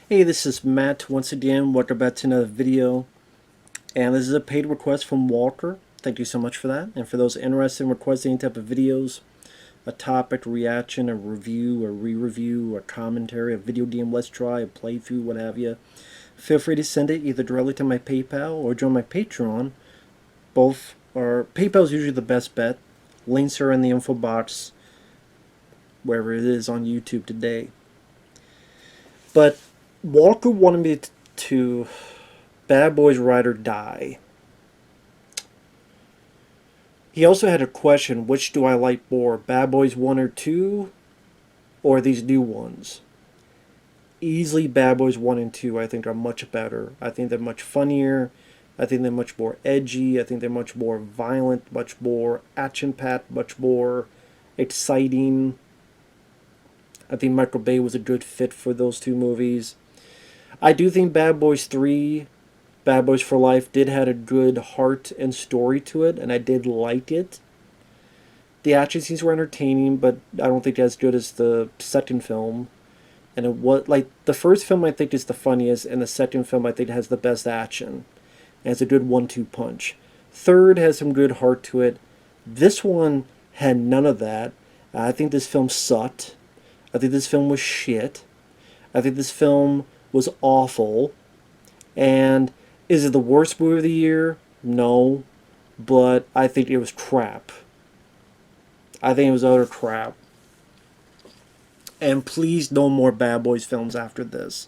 Hey, this is Matt once again. Welcome back to another video. And this is a paid request from Walker. Thank you so much for that. And for those interested in requesting any type of videos, a topic, reaction, a review, a re-review, a commentary, a video game let's try, a playthrough, what have you, feel free to send it either directly to my PayPal or join my Patreon. Both are, PayPal is usually the best bet. Links are in the info box, wherever it is on YouTube today. But Walker wanted me to Bad Boys Ride or Die. He also had a question, which do I like more, Bad Boys 1 or 2, or these new ones? Easily Bad Boys 1 and 2 I think are much better. I think they're much funnier. I think they're much more edgy. I think they're much more violent, much more action-packed, much more exciting. I think Michael Bay was a good fit for those two movies. I do think Bad Boys 3, Bad Boys for Life, did have a good heart and story to it, and I did like it. The action scenes were entertaining, but I don't think as good as the second film. And it was, like, the first film I think is the funniest, and the second film I think has the best action. And it's a good 1-2 punch. Third has some good heart to it. This one had none of that. I think this film sucked. I think this film was shit. I think this film was awful. And is it the worst movie of the year? No. But I think it was crap. I think it was utter crap. And please, no more Bad Boys films after this.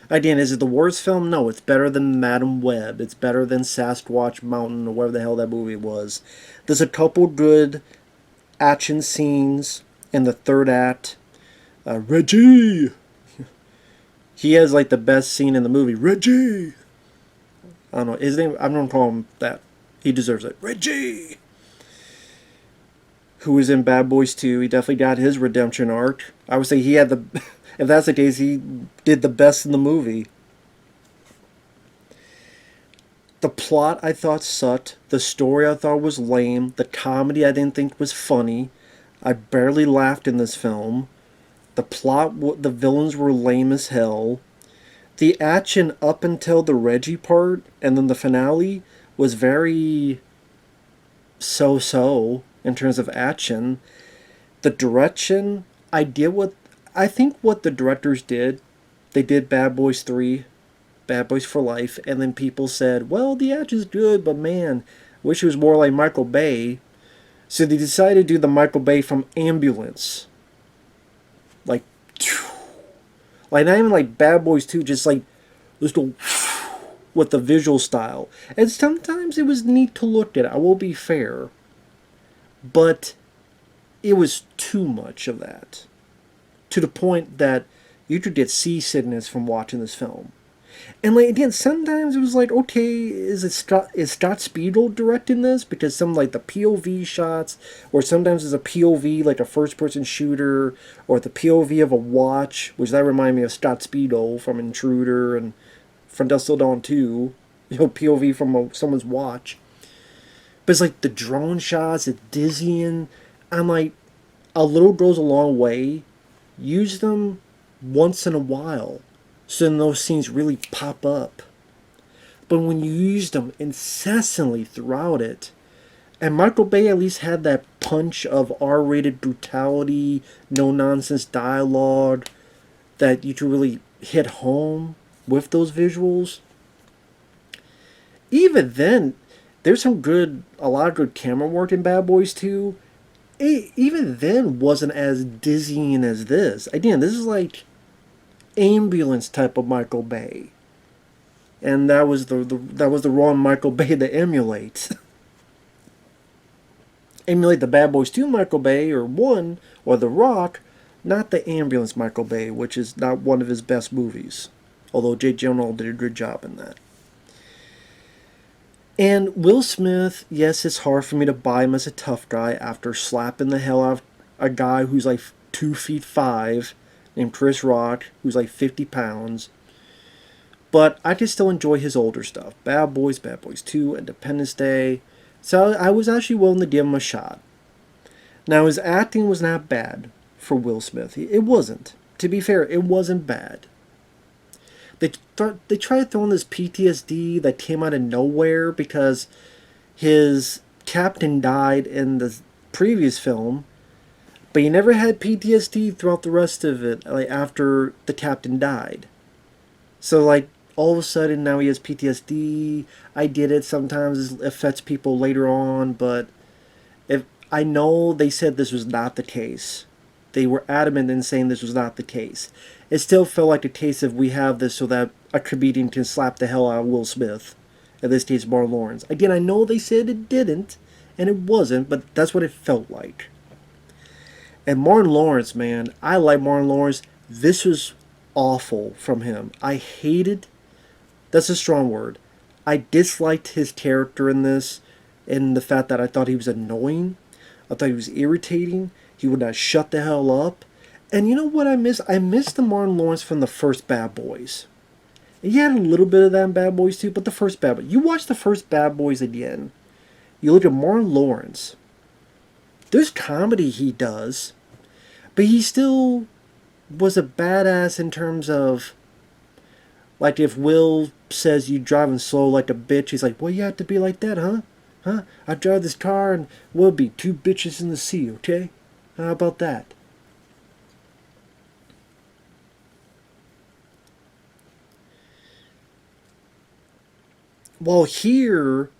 Again, is it the worst film? No, it's better than Madam Web. It's better than Sasquatch Mountain, or whatever the hell that movie was. There's a couple good action scenes in the third act. Reggie! He has like the best scene in the movie. Reggie! I don't know. His name, I'm going to call him that. He deserves it. Reggie! Who was in Bad Boys 2. He definitely got his redemption arc. I would say he had the... If that's the case, he did the best in the movie. The plot I thought sucked. The story I thought was lame. The comedy I didn't think was funny. I barely laughed in this film. The plot, the villains were lame as hell. The action up until the Reggie part and then the finale was very so-so in terms of action. The direction, I think what the directors did, they did Bad Boys 3, Bad Boys for Life, and then people said, well, the action's good, but man, wish it was more like Michael Bay. So they decided to do the Michael Bay from Ambulance. Like not even like Bad Boys 2, just like, let's go with the visual style. And sometimes it was neat to look at, I will be fair. But it was too much of that. To the point that you could get seasickness from watching this film. And like again, sometimes it was like, okay, is Scott Speedle directing this? Because some like the POV shots, or sometimes it's a POV like a first-person shooter, or the POV of a watch, which that reminded me of Scott Speedle from Intruder and from Dusk Till Dawn 2. You know, POV from someone's watch. But it's like the drone shots, it's dizzying. I'm like, a little goes a long way. Use them once in a while, so then those scenes really pop up. But when you use them incessantly throughout it, and Michael Bay at least had that punch of R-rated brutality, no-nonsense dialogue, that you could really hit home with those visuals. Even then, there's a lot of good camera work in Bad Boys 2. It even then wasn't as dizzying as this. Again, this is like Ambulance type of Michael Bay, and that was the wrong Michael Bay to emulate. Emulate the Bad Boys 2 Michael Bay, or 1, or The Rock, not the Ambulance Michael Bay, which is not one of his best movies. Although Jake Gyllenhaal did a good job in that. And Will Smith, yes, it's hard for me to buy him as a tough guy after slapping the hell out of a guy who's like 2'5", named Chris Rock, who's like 50 pounds. But I can still enjoy his older stuff. Bad Boys 2, Independence Day. So I was actually willing to give him a shot. Now, his acting was not bad for Will Smith. It wasn't. to be fair, it wasn't bad. They tried throwing this PTSD that came out of nowhere because his captain died in the previous film, but he never had PTSD throughout the rest of it, like after the captain died. So like all of a sudden now he has PTSD. I get it. Sometimes it affects people later on, but if I know they said this was not the case. They were adamant in saying this was not the case. It still felt like the case of we have this so that a comedian can slap the hell out of Will Smith. In this case, Martin Lawrence. Again, I know they said it didn't, and it wasn't, but that's what it felt like. And Martin Lawrence, man, I like Martin Lawrence. This was awful from him. I hated, that's a strong word. I disliked his character in this, and the fact that I thought he was annoying. I thought he was irritating. He would not shut the hell up. And you know what I miss? I miss the Martin Lawrence from the first Bad Boys. And you had a little bit of that in Bad Boys too, but the first Bad Boys. You watch the first Bad Boys again. You look at Martin Lawrence. There's comedy he does, but he still was a badass in terms of, like, if Will says you driving slow like a bitch, he's like, well, you have to be like that, huh? Huh? I drive this car and we'll be two bitches in the sea, okay? How about that? Well, here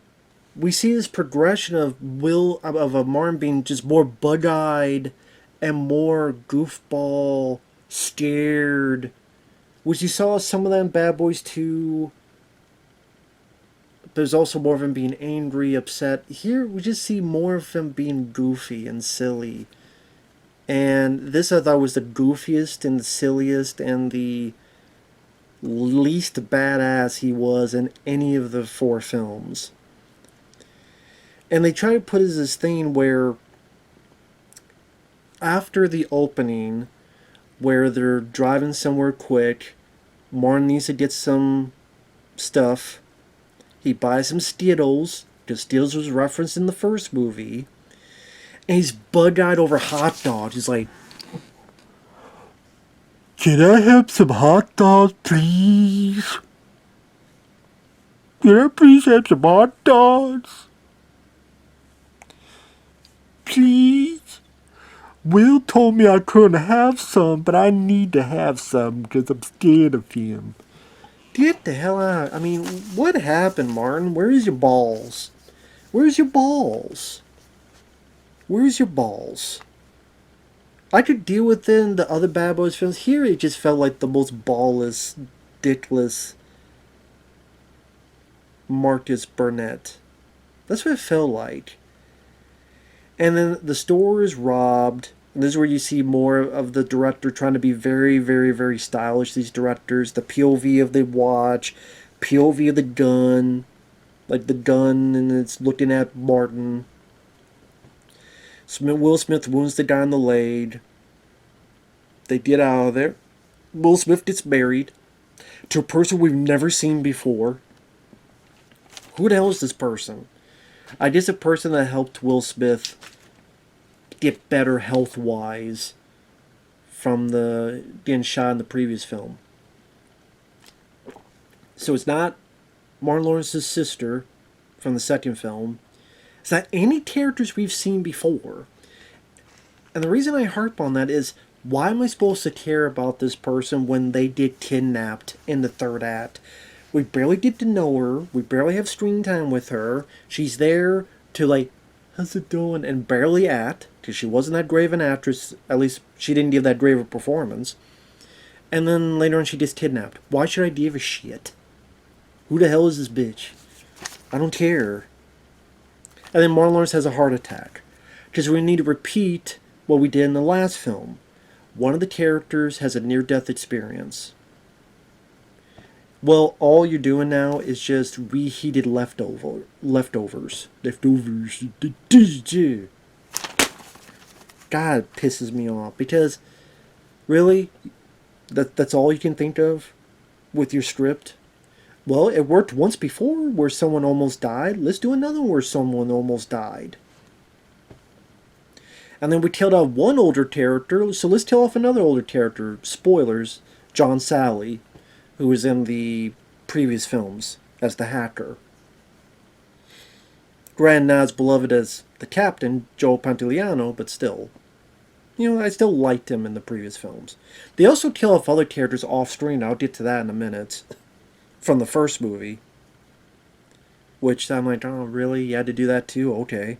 we see this progression of a Martin being just more bug-eyed and more goofball, scared, which you saw some of that in Bad Boys 2. There's also more of him being angry, upset. Here we just see more of him being goofy and silly. And this I thought was the goofiest and the silliest and the least badass he was in any of the four films. And they try to put as this thing where after the opening, where they're driving somewhere quick, Martin needs to get some stuff. He buys some Skittles, because Skittles was referenced in the first movie. And he's bug-eyed over hot dogs. He's like, can I have some hot dogs, please? Can I please have some hot dogs? Please? Will told me I couldn't have some, but I need to have some because I'm scared of him. Get the hell out. I mean, what happened, Martin? Where's your balls? Where's your balls? Where's your balls? I could deal with it in the other Bad Boys films. Here it just felt like the most ballless, dickless Marcus Burnett. That's what it felt like. And then the store is robbed. And this is where you see more of the director trying to be very, very, very stylish. These directors, the POV of the watch, POV of the gun, like the gun, and it's looking at Martin. Will Smith wounds the guy in the leg. They get out of there. Will Smith gets married to a person we've never seen before. Who the hell is this person? I guess a person that helped Will Smith get better health-wise from the getting shot in the previous film. So it's not Martin Lawrence's sister from the second film. It's not any characters we've seen before. And the reason I harp on that is, why am I supposed to care about this person when they get kidnapped in the third act? We barely get to know her. We barely have screen time with her. She's there to like, how's it going? And barely act, because she wasn't that great of an actress. At least she didn't give that great of a performance. And then later on she gets kidnapped. Why should I give a shit? Who the hell is this bitch? I don't care. And then Martin Lawrence has a heart attack. Because we need to repeat what we did in the last film. One of the characters has a near-death experience. Well, all you're doing now is just reheated leftovers. Leftovers. God, it pisses me off. Because, really? That's all you can think of with your script? Well, it worked once before where someone almost died. Let's do another one where someone almost died. And then we killed off one older character, so let's kill off another older character. Spoilers, John Salley, who was in the previous films as the hacker. Granted, not as beloved as the captain, Joe Pantoliano, but still. I still liked him in the previous films. They also kill off other characters off screen. I'll get to that in a minute. From the first movie. Which I'm like, oh, really? You had to do that too? Okay.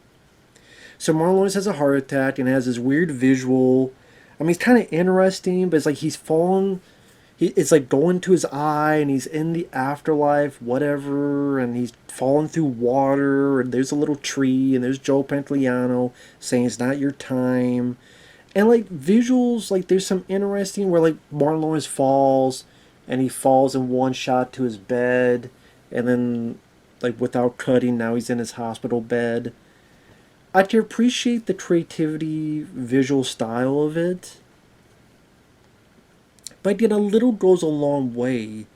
So Martin Lawrence has a heart attack and has this weird visual. I mean, it's kind of interesting, but it's like he's fallen. It's like going to his eye, and he's in the afterlife, whatever, and he's falling through water, and there's a little tree, and there's Joe Pantoliano saying it's not your time. And like visuals, like there's some interesting where like Martin Lawrence falls, and he falls in one shot to his bed, and then like without cutting, now he's in his hospital bed. I can appreciate the creativity, visual style of it. But again, a little goes a long way.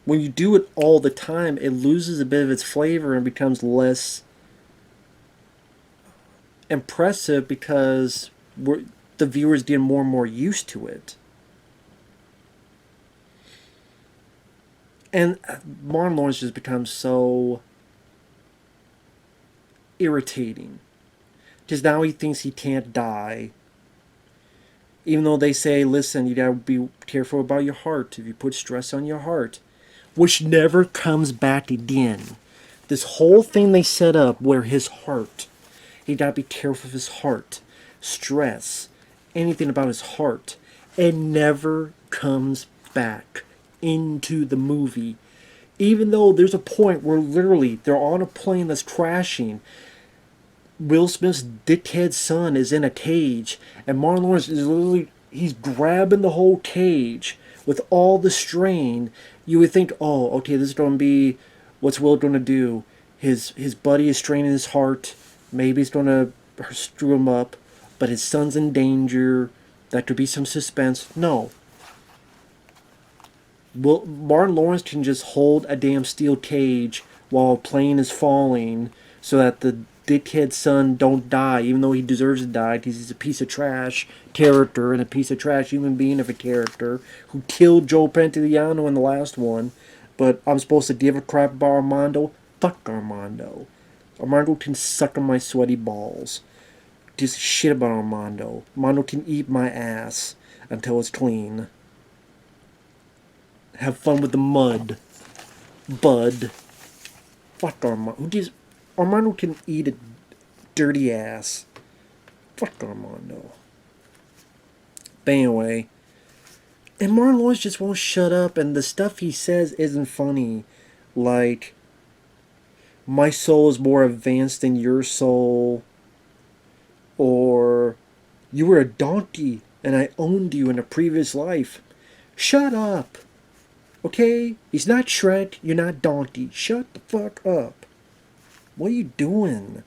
When you do it all the time, it loses a bit of its flavor and becomes less impressive because the viewers get more and more used to it. And Martin Lawrence just becomes so irritating. Because now he thinks he can't die. Even though they say, listen, you gotta be careful about your heart. If you put stress on your heart. Which never comes back again. This whole thing they set up where his heart. You gotta be careful of his heart. Stress. Anything about his heart. It never comes back into the movie. Even though there's a point where literally they're on a plane that's crashing. Will Smith's dickhead son is in a cage, and Martin Lawrence is literally, he's grabbing the whole cage with all the strain. You would think, oh, okay, this is going to be, what's Will going to do? His buddy is straining his heart, maybe he's going to screw him up, but his son's in danger, that could be some suspense. No. Martin Lawrence can just hold a damn steel cage while a plane is falling so that the dickhead son don't die, even though he deserves to die because he's a piece of trash character and a piece of trash human being of a character who killed Joe Pantoliano in the last one. But I'm supposed to give a crap about Armando? Fuck Armando. Armando can suck on my sweaty balls. Just shit about Armando. Armando can eat my ass until it's clean. Have fun with the mud, bud. Fuck Armando. Armando can eat a dirty ass. Fuck Armando. But anyway. And Martin Lawrence just won't shut up, and the stuff he says isn't funny. Like, my soul is more advanced than your soul. Or, you were a donkey, and I owned you in a previous life. Shut up. Okay? He's not Shrek, you're not Donkey. Shut the fuck up. What are you doing?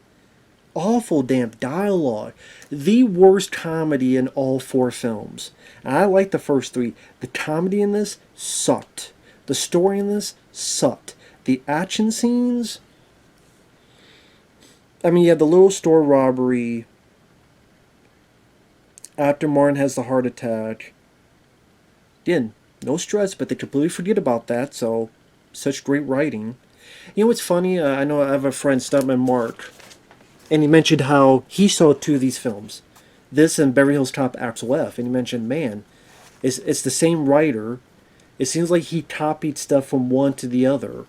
Awful damn dialogue. The worst comedy in all 4 films. And I like the first 3. The comedy in this sucked. The story in this sucked. The action scenes... I mean, you have the little store robbery. After Martin has the heart attack. Again, no stress, but they completely forget about that, so... Such great writing. You know what's funny? I know I have a friend, Stuntman Mark, and he mentioned how he saw 2 of these films. This and Beverly Hills Cop Axel F. And he mentioned, man, it's the same writer. It seems like he copied stuff from one to the other.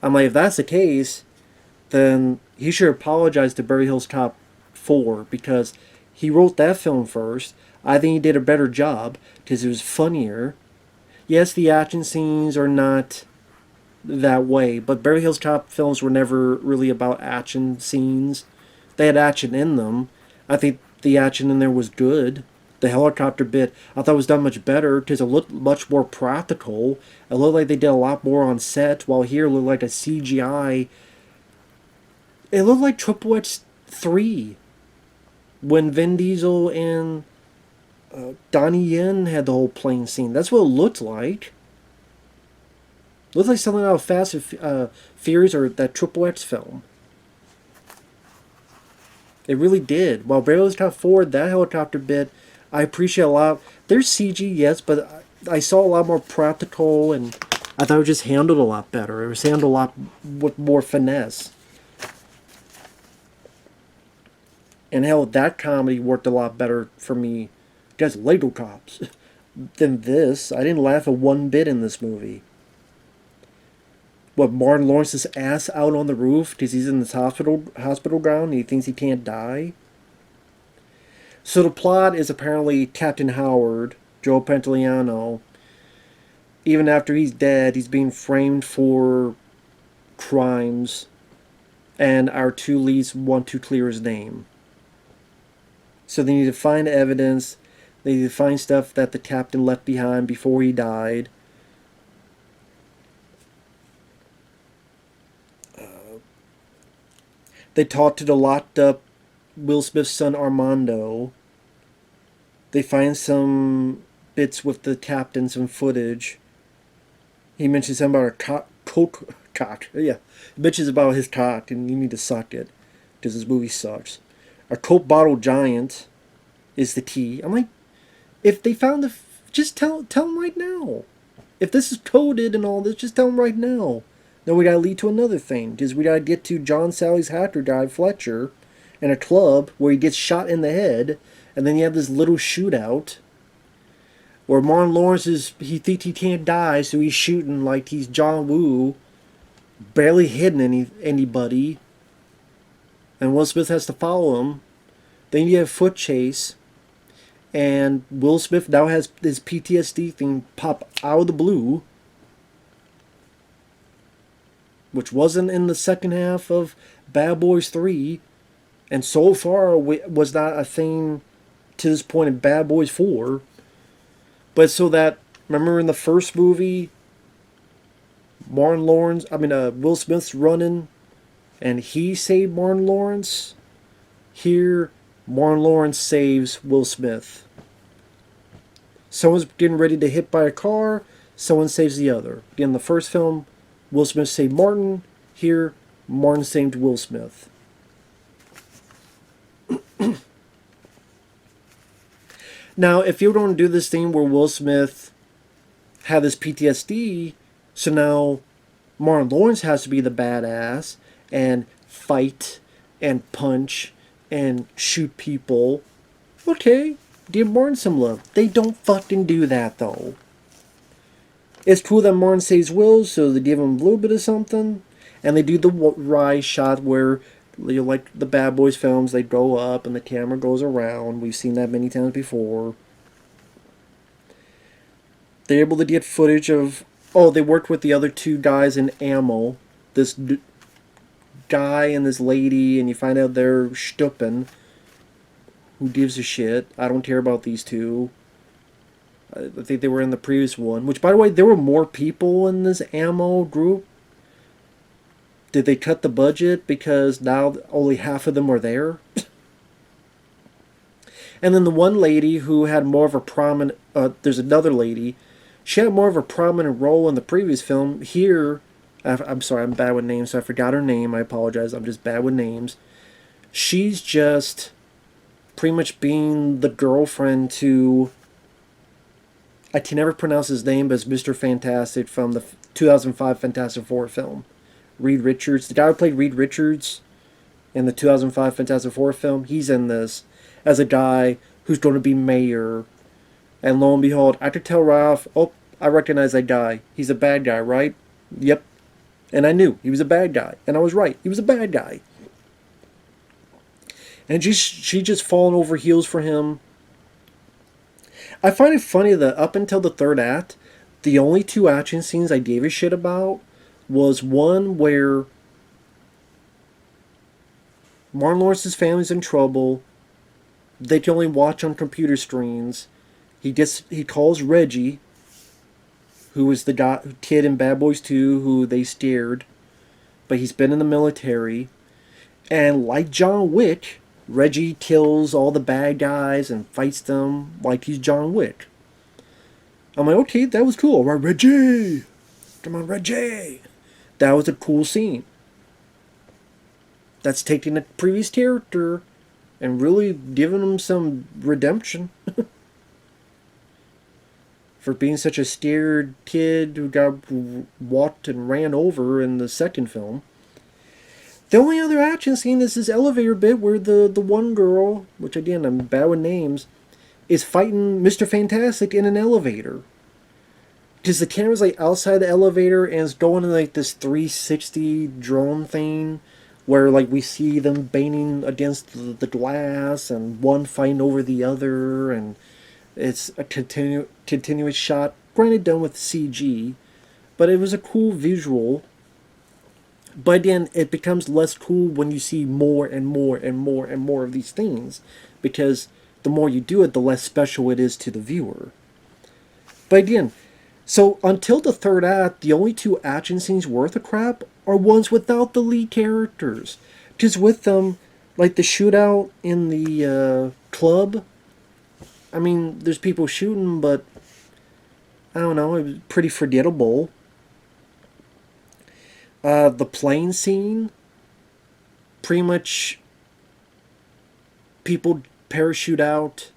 I'm like, if that's the case, then he should apologize to Beverly Hills Cop 4, because he wrote that film first. I think he did a better job, because it was funnier. Yes, the action scenes are not that way, but Beverly Hills Cop films were never really about action scenes. They had action in them. I think the action in there was good. The helicopter bit, I thought was done much better because it looked much more practical. It looked like they did a lot more on set, while here it looked like a CGI. It looked like Triple X 3 when Vin Diesel and Donnie Yen had the whole plane scene. That's what it looked like. Looks like something out of Fast and Furious or that Triple X film. It really did. While Barrel's top forward, that helicopter bit, I appreciate a lot. There's CG, yes, but I saw a lot more practical, and I thought it was just handled a lot better. It was handled a lot with more finesse. And hell, that comedy worked a lot better for me. Guys, Lego cops. Than this. I didn't laugh at one bit in this movie. What, Martin Lawrence's ass out on the roof because he's in this hospital ground and he thinks he can't die? So the plot is apparently Captain Howard, Joe Pantoliano, even after he's dead, he's being framed for crimes, and our two leads want to clear his name. So they need to find evidence. They need to find stuff that the captain left behind before he died. They talk to the locked up Will Smith's son Armando. They find some bits with the captain, some footage. He mentions something about a cock. Yeah. He mentions about his cock and you need to suck it. Because this movie sucks. A Coke bottle giant is the key. I'm like, if they found just tell them right now. If this is coded and all this, just tell them right now. Then we gotta lead to another thing. Because we gotta get to John Sally's hacker guy, Fletcher, in a club where he gets shot in the head. And then you have this little shootout where Martin Lawrence he thinks he can't die, so he's shooting like he's John Woo, barely hitting anybody. And Will Smith has to follow him. Then you have foot chase. And Will Smith now has this PTSD thing pop out of the blue, which wasn't in the second half of Bad Boys 3. And so far was not a thing to this point in Bad Boys 4. But so that, remember in the first movie, Will Smith's running, and he saved Martin Lawrence. Here, Martin Lawrence saves Will Smith. Someone's getting ready to hit by a car, someone saves the other. In the first film, Will Smith saved Martin. Here, Martin saved Will Smith. Now, if you don't do this thing where Will Smith had this PTSD, so now Martin Lawrence has to be the badass and fight and punch and shoot people. Okay, give Martin some love. They don't fucking do that, though. It's cool that Martin saves Will, so they give him a little bit of something. And they do the rise shot where, like the Bad Boys films, they go up and the camera goes around. We've seen that many times before. They're able to get footage of... Oh, they worked with the other two guys in Ammo. This guy and this lady, and you find out they're stuppin'. Who gives a shit? I don't care about these two. I think they were in the previous one. Which, by the way, there were more people in this Ammo group. Did they cut the budget because now only half of them are there? And then the one lady who had more of a prominent... there's another lady. She had more of a prominent role in the previous film. Here... I'm sorry, I'm bad with names, so I forgot her name. I apologize. I'm just bad with names. She's just pretty much being the girlfriend to... I can never pronounce his name, but it's Mr. Fantastic from the 2005 Fantastic Four film. Reed Richards. The guy who played Reed Richards in the 2005 Fantastic Four film, he's in this as a guy who's going to be mayor. And lo and behold, I could tell right off, oh, I recognize that guy. He's a bad guy, right? Yep. And I knew he was a bad guy. And I was right. He was a bad guy. And she just fallen over heels for him. I find it funny that up until the third act, the only two action scenes I gave a shit about was one where Martin Lawrence's family's in trouble. They can only watch on computer screens. He calls Reggie, who was the kid in Bad Boys 2 who they steered, but he's been in the military. And like John Wick, Reggie kills all the bad guys and fights them like he's John Wick. I'm like, okay, that was cool. All right, Reggie! Come on, Reggie! That was a cool scene. That's taking a previous character and really giving him some redemption for being such a scared kid who got walked and ran over in the second film. The only other action scene is this elevator bit where the one girl, which again I'm bad with names, is fighting Mr. Fantastic in an elevator. Because the camera's like outside the elevator and it's going in like this 360 drone thing where like we see them banging against the glass and one fighting over the other, and it's a continuous shot, granted done with CG, but it was a cool visual. But again, it becomes less cool when you see more and more and more and more of these things, because the more you do it, the less special it is to the viewer. But again, so until the third act, the only two action scenes worth a crap are ones without the lead characters. Because with them, like the shootout in the club, I mean, there's people shooting, but I don't know, it was pretty forgettable. The plane scene, pretty much people parachute out.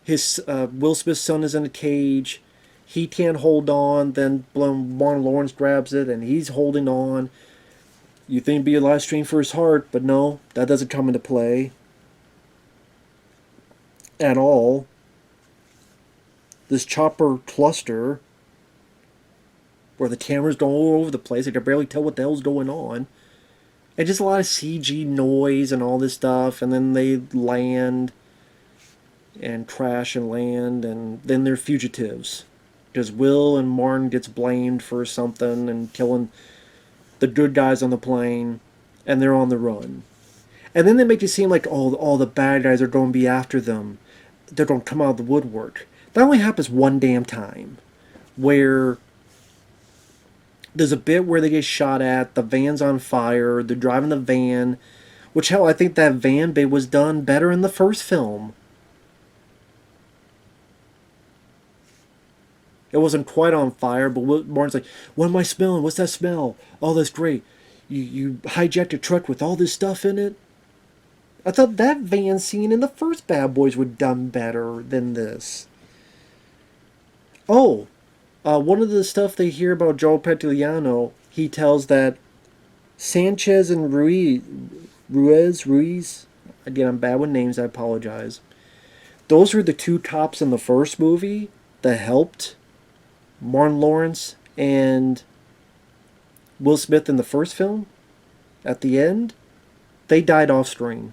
His Will Smith's son is in a cage. He can't hold on. Then Martin Lawrence grabs it and he's holding on. You think it'd be a live stream for his heart, but no, that doesn't come into play at all. This chopper cluster where the camera's going all over the place. I can barely tell what the hell's going on. And just a lot of CG noise and all this stuff. And then they land and crash and land. And then they're fugitives. Because Will and Martin gets blamed for something and killing the good guys on the plane. And they're on the run. And then they make it seem like, oh, all the bad guys are going to be after them. They're going to come out of the woodwork. That only happens one damn time. Where there's a bit where they get shot at, the van's on fire, they're driving the van, which, hell, I think that van bit was done better in the first film. It wasn't quite on fire, but Martin's like, what am I smelling? What's that smell? Oh, that's great. You hijacked a truck with all this stuff in it? I thought that van scene in the first Bad Boys were done better than this. Oh, one of the stuff they hear about Joe Pantoliano, he tells that Sanchez and Ruiz, again, I'm bad with names, I apologize. Those were the two cops in the first movie that helped Martin Lawrence and Will Smith in the first film. At the end, they died off screen.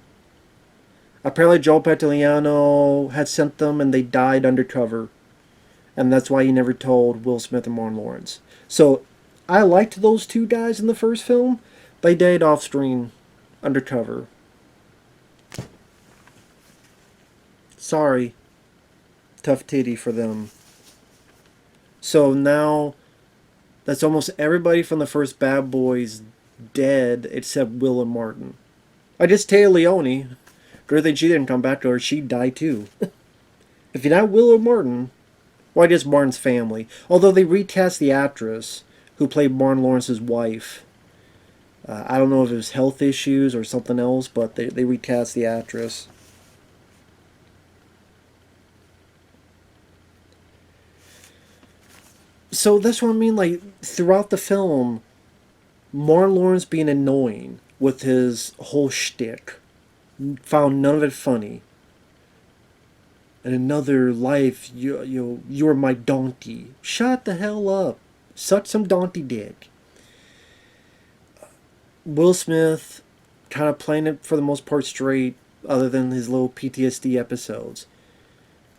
Apparently Joe Pantoliano had sent them and they died undercover. And that's why he never told Will Smith and Martin Lawrence. So, I liked those two guys in the first film. They died off screen, undercover. Sorry. Tough titty for them. So now, that's almost everybody from the first Bad Boys dead except Will and Martin. I just Taya Leone. Good thing she didn't come back to her. She'd die too. If you're not Will or Martin, well, I guess Martin's family. Although they recast the actress who played Martin Lawrence's wife. I don't know if it was health issues or something else, but they recast the actress. So that's what I mean, like, throughout the film, Martin Lawrence being annoying with his whole shtick. Found none of it funny. In another life, you're my donkey. Shut the hell up. Suck some donkey dick. Will Smith kind of playing it for the most part straight, other than his little PTSD episodes.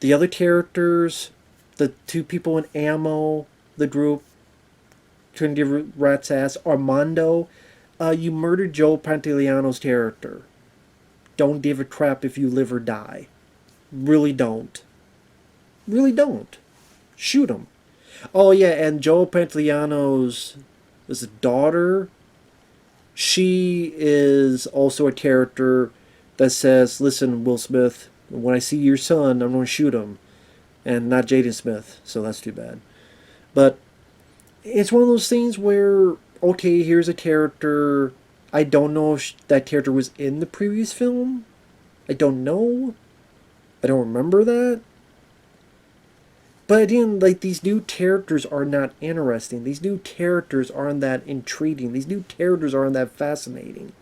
The other characters, the two people in Ammo, the group, couldn't give a rat's ass. Armando, you murdered Joe Pantoliano's character. Don't give a crap if you live or die. Really don't. Really don't. Shoot him. Oh yeah, and Joe Pantoliano's daughter, she is also a character that says, listen, Will Smith, when I see your son, I'm going to shoot him. And not Jaden Smith, so that's too bad. But it's one of those things where, okay, here's a character I don't know if that character was in the previous film. I don't know. I don't remember that. But again, like, these new characters are not interesting. These new characters aren't that intriguing. These new characters aren't that fascinating.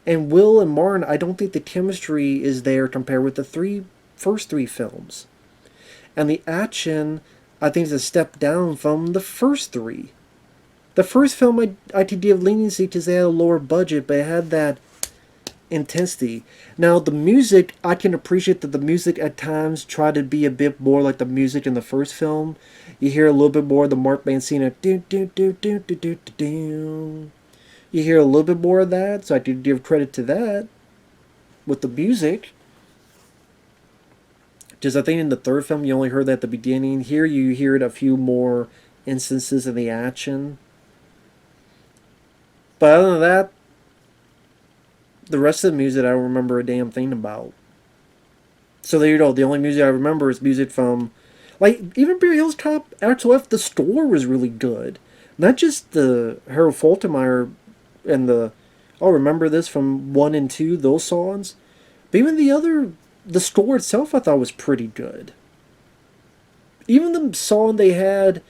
And Will and Martin, I don't think the chemistry is there compared with the first three films. And the action, I think, is a step down from the first three. The first film, I could give leniency because they had a lower budget, but it had that intensity. Now, the music, I can appreciate that the music at times tried to be a bit more like the music in the first film. You hear a little bit more of the Mark Mancina. You hear a little bit more of that, so I do give credit to that with the music. Because I think in the third film you only heard that at the beginning. Here you hear it a few more instances of the action. But other than that, the rest of the music I don't remember a damn thing about. So there you go. The only music I remember is music from, like, even Bear Hills Cop, Axel F, the score was really good. Not just the Harold Faltermeyer and the, oh, remember this from 1 and 2, those songs. But even the score itself I thought was pretty good. Even the song they had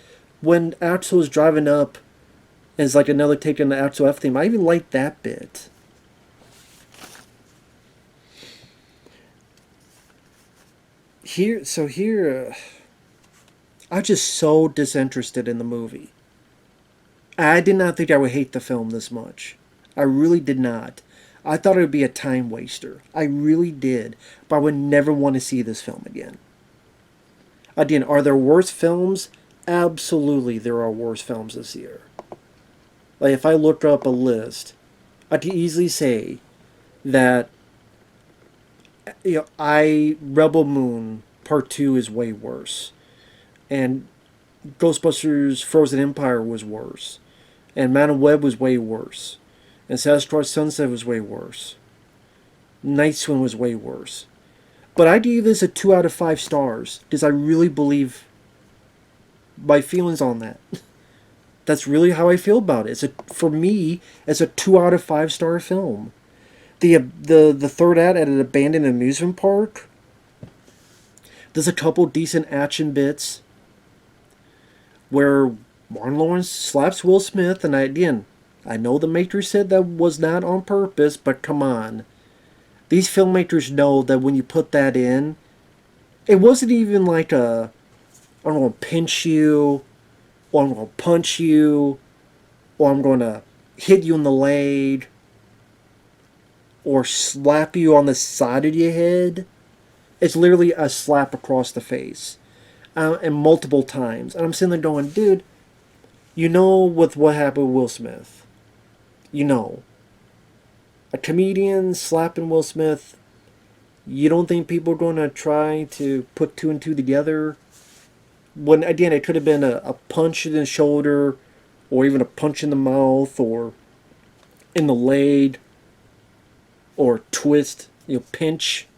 when Axel was driving up is like another take on the Axel F theme. I even liked that bit. Here, I'm just so disinterested in the movie. I did not think I would hate the film this much. I really did not. I thought it would be a time waster. I really did. But I would never want to see this film again. Again, are there worse films? Absolutely, there are worse films this year. Like, if I looked up a list, I could easily say that, you know, Rebel Moon Part 2 is way worse. And Ghostbusters Frozen Empire was worse. And Madam Web was way worse. And Sasquatch Sunset was way worse. Night Swim was way worse. But I gave this a 2 out of 5 stars. Because I really believe my feelings on that. That's really how I feel about it. For me, it's a 2 out of 5 star film. The third act at an abandoned amusement park. There's a couple decent action bits where Martin Lawrence slaps Will Smith, and I know the makers said that was not on purpose, but come on. These filmmakers know that when you put that in, it wasn't even like I'm going to pinch you, or I'm going to punch you, or I'm going to hit you in the leg, or slap you on the side of your head. It's literally a slap across the face. And multiple times. And I'm sitting there going, dude, you know with what happened with Will Smith. You know. A comedian slapping Will Smith. You don't think people are going to try to put 2 and 2 together? When, again, it could have been a punch in the shoulder, or even a punch in the mouth, or in the leg, or twist, pinch.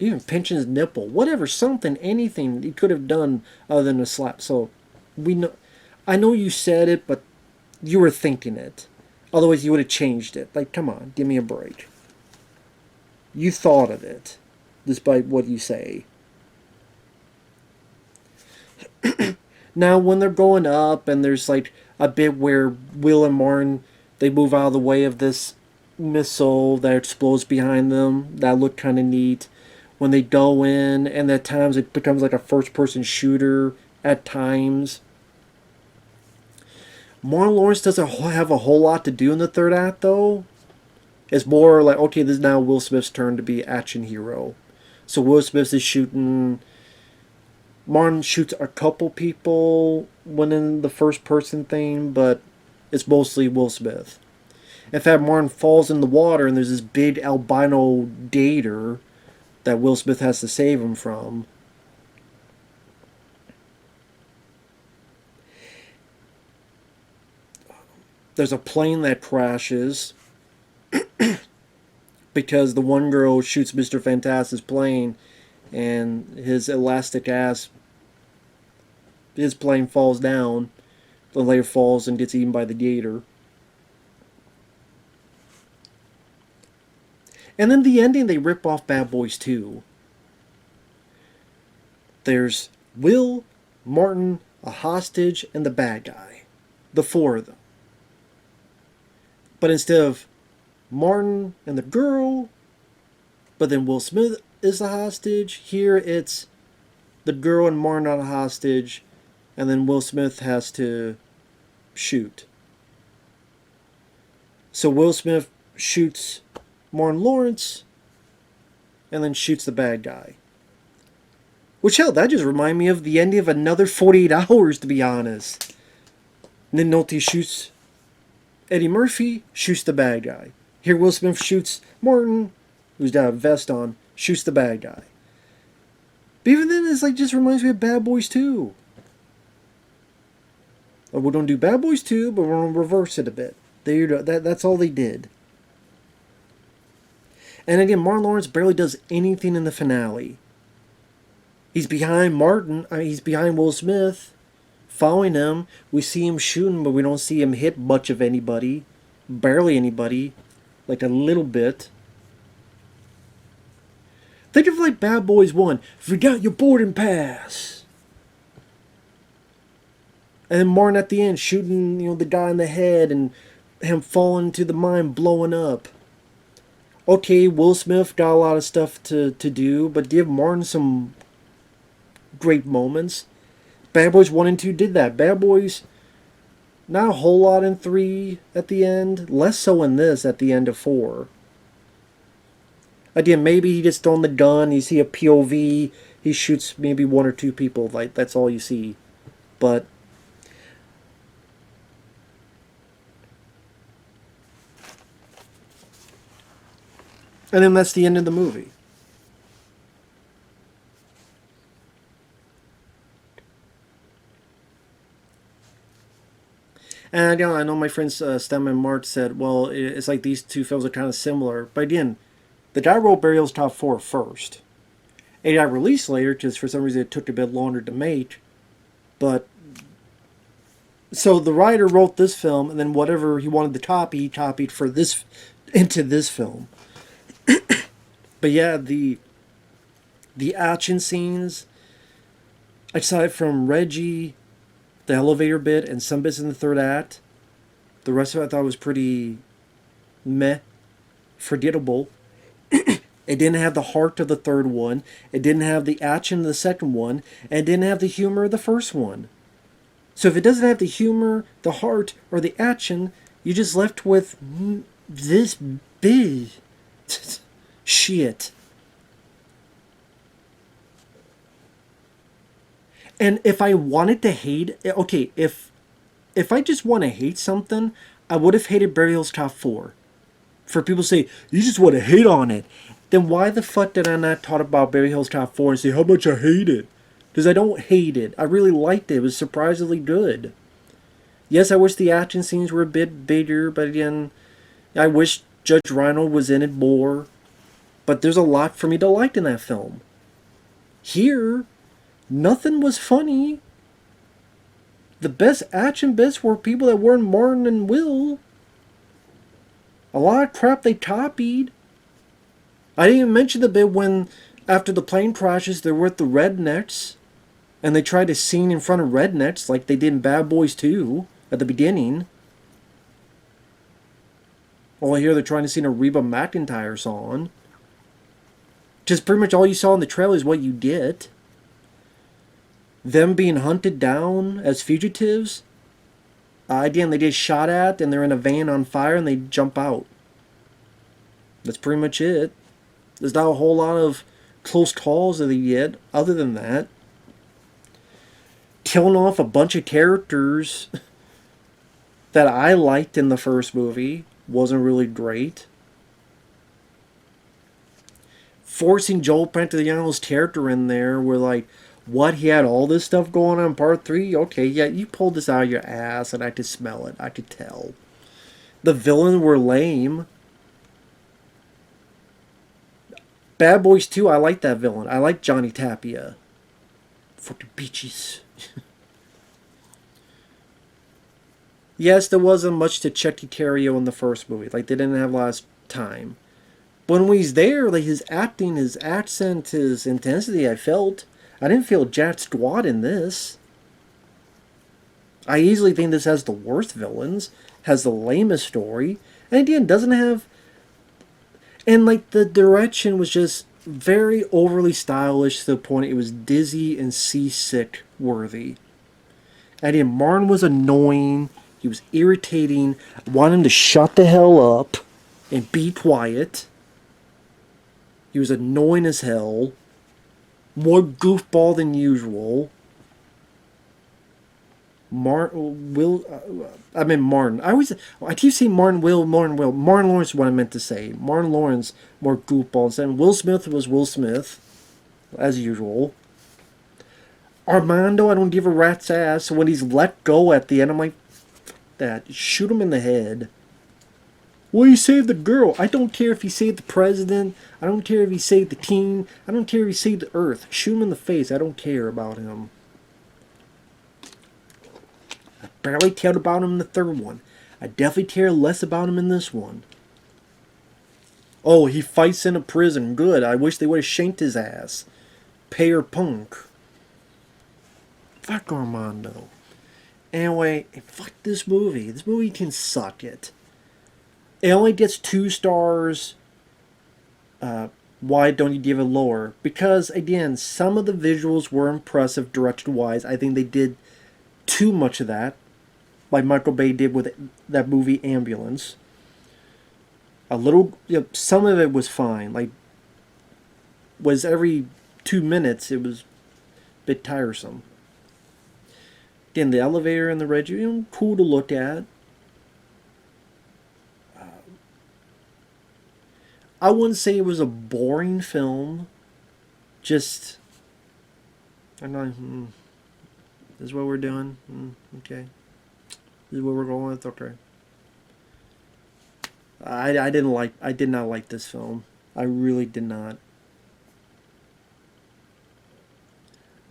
Even pinching his nipple, whatever, something, anything he could have done other than a slap. So, I know you said it, but you were thinking it. Otherwise, you would have changed it. Like, come on, give me a break. You thought of it, despite what you say. Now, when they're going up, and there's like a bit where Will and Martin, they move out of the way of this missile that explodes behind them, that looked kind of neat. When they go in, and at times it becomes like a first-person shooter at times. Martin Lawrence doesn't have a whole lot to do in the third act, though. It's more like, okay, this is now Will Smith's turn to be action hero. So Will Smith is shooting. Martin shoots a couple people when in the first-person thing, but it's mostly Will Smith. In fact, Martin falls in the water, and there's this big albino gator that Will Smith has to save him from. There's a plane that crashes because the one girl shoots Mr. Fantastic's plane, and his elastic ass, his plane falls down, The later falls and gets eaten by the gator. And then the ending, they rip off Bad Boys 2. There's Will, Martin, a hostage, and the bad guy. The four of them. But instead of Martin and the girl, but then Will Smith is the hostage, here it's the girl and Martin on a hostage, and then Will Smith has to shoot. So Will Smith shoots Martin Lawrence, and then shoots the bad guy. Which, hell, that just reminded me of the ending of Another 48 Hours, to be honest. And then Nolte shoots Eddie Murphy, shoots the bad guy. Here Will Smith shoots Martin, who's got a vest on, shoots the bad guy. But even then, it's like, just reminds me of Bad Boys 2. Or we're going to do Bad Boys 2, but we're going to reverse it a bit. That's all they did. And again, Martin Lawrence barely does anything in the finale. He's behind he's behind Will Smith, following him. We see him shooting, but we don't see him hit much of anybody. Barely anybody. Like a little bit. Think of like Bad Boys 1. Forgot your boarding pass. And then Martin at the end shooting, the guy in the head and him falling into the mine, blowing up. Okay, Will Smith got a lot of stuff to do, but give Martin some great moments. Bad Boys 1 and 2 did that. Bad Boys, not a whole lot in 3 at the end. Less so in this at the end of 4. Again, maybe he just throwing the gun, you see a POV, he shoots maybe 1 or 2 people. Like, that's all you see. But and then that's the end of the movie. And I know my friends Stem and Mark said, well, it's like these two films are kind of similar. But again, the guy wrote Burial's Top 4 first. It got released later because for some reason it took a bit longer to make. But so the writer wrote this film, and then whatever he wanted to copy, he copied for this into this film. But yeah, the action scenes, aside from Reggie, the elevator bit, and some bits in the third act, the rest of it I thought was pretty meh, forgettable. It didn't have the heart of the third one. It didn't have the action of the second one. And it didn't have the humor of the first one. So if it doesn't have the humor, the heart, or the action, you're just left with this big shit. And if I wanted to hate, okay, if I just want to hate something, I would have hated Burial's Top 4. For people to say, you just want to hate on it. Then why the fuck did I not talk about Burial's Top 4 and say how much I hate it? Because I don't hate it. I really liked it. It was surprisingly good. Yes, I wish the action scenes were a bit bigger, but again, I wish Judge Rhino was in it more. But there's a lot for me to like in that film. Here, nothing was funny. The best action bits were people that weren't Martin and Will. A lot of crap they copied. I didn't even mention the bit when, after the plane crashes, they're with the rednecks. And they tried to sing in front of rednecks like they did in Bad Boys 2 at the beginning. Well, here they're trying to sing a Reba McEntire song. Just pretty much all you saw in the trailer is what you get. Them being hunted down as fugitives. Again, they get shot at and they're in a van on fire and they jump out. That's pretty much it. There's not a whole lot of close calls that they get other than that. Killing off a bunch of characters that I liked in the first movie wasn't really great. Forcing Joel Pantoliano's character in there where like, what, he had all this stuff going on in part 3? Okay, yeah, you pulled this out of your ass and I could smell it. I could tell. The villains were lame. Bad Boys 2, I like that villain. I like Johnny Tapia. For the beaches. Yes, there wasn't much to Chetty Terrio in the first movie. Like, they didn't have a lot of time. But when he's there, like, his acting, his accent, his intensity, I felt. I didn't feel jack squat in this. I easily think this has the worst villains, has the lamest story, and again, doesn't have... And, like, the direction was just very overly stylish to the point it was dizzy and seasick worthy. And again, Martin was annoying. He was irritating. I wanted him to shut the hell up and be quiet. He was annoying as hell. More goofball than usual. Martin. I keep saying Martin Lawrence is what I meant to say. Martin Lawrence, more goofball. And Will Smith was Will Smith, as usual. Armando, I don't give a rat's ass. So when he's let go at the end, I'm like, that. Shoot him in the head. Well, he saved the girl. I don't care if he saved the president. I don't care if he saved the teen. I don't care if he saved the earth. Shoot him in the face. I don't care about him. I barely cared about him in the third one. I definitely care less about him in this one. Oh, he fights in a prison. Good. I wish they would have shanked his ass. Payer punk. Fuck Armando. Anyway, fuck this movie. This movie can suck it. It only gets 2 stars. Why don't you give it lower? Because, again, some of the visuals were impressive direction-wise. I think they did too much of that. Like Michael Bay did with that movie Ambulance. Some of it was fine. Like, was every 2 minutes, it was a bit tiresome. Again, the elevator and the red, cool to look at. I wouldn't say it was a boring film. Just, I'm not. This is what we're doing. Okay. This is what we're going with. Okay. I did not like this film. I really did not.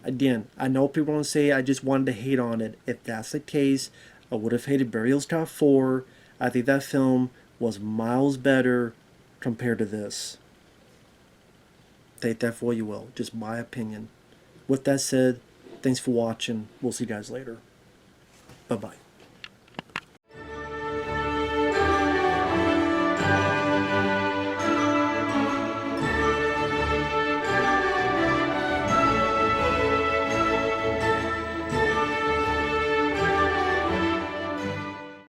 Again, I know people want to say I just wanted to hate on it. If that's the case, I would have hated Burial's Top 4. I think that film was miles better compared to this. Take that for what you will. Just my opinion. With that said, thanks for watching. We'll see you guys later. Bye-bye.